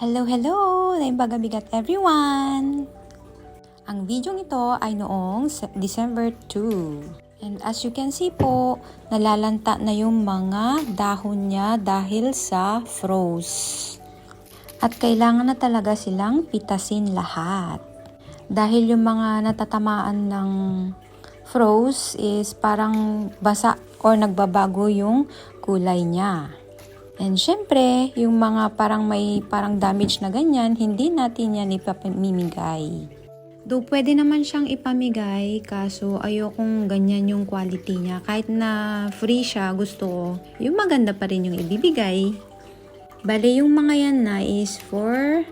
Hello, hello! Naimbaga-bigat everyone! Ang video ito ay noong December 2. And as you can see po, nalalanta na yung mga dahon niya dahil sa frost. At kailangan na talaga silang pitasin lahat. Dahil yung mga natatamaan ng frost is parang basa or nagbabago yung kulay niya. And syempre, yung mga may parang damage na ganyan, hindi natin yan ipamimigay. Though pwede naman siyang ipamigay, kaso ayokong ganyan yung quality niya. Kahit na free siya, gusto ko, yung maganda pa rin yung ibibigay. Bale, yung mga yan na is for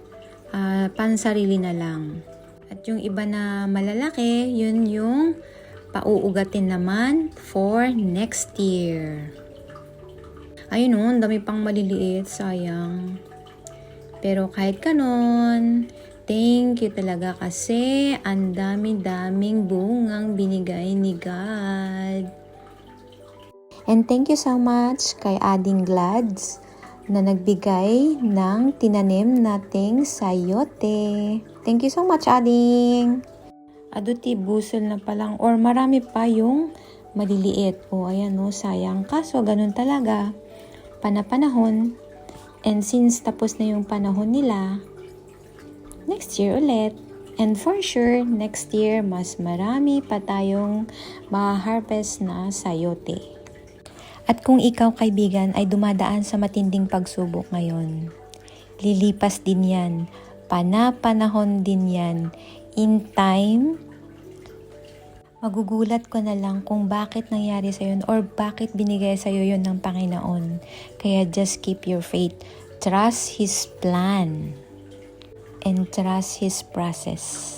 pansarili na lang. At yung iba na malalaki, yun yung pauugatin naman for next year. Ayun o, ang dami pang maliliit, sayang. Pero kahit kanon, thank you talaga kasi ang dami-daming bungang binigay ni God. And thank you so much kay Ading Glads na nagbigay ng tinanim nating sayote. Thank you so much, Ading! Aduti, busol na palang or marami pa yung maliliit. O, ayan o, sayang. Kaso, ganun talaga. Panahon. And since tapos na yung panahon nila, next year ulit. And for sure, next year, mas marami pa tayong ma-harvest na sayote. At kung ikaw, kaibigan, ay dumadaan sa matinding pagsubok ngayon, lilipas din yan. Panahon din yan. In time, magugulat ko na lang kung bakit nangyari sa'yo yun or bakit binigay sa'yo yun ng Panginoon. Kaya just keep your faith. Trust His plan. And trust His process.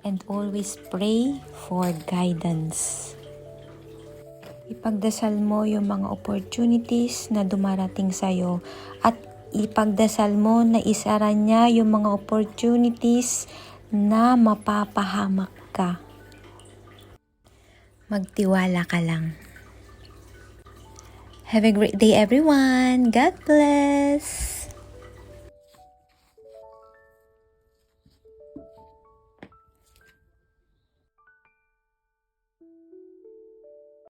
And always pray for guidance. Ipagdasal mo yung mga opportunities na dumarating sa'yo. At ipagdasal mo na isara niya yung mga opportunities na mapapahamak ka. Magtiwala ka lang. Have a great day, everyone. God bless.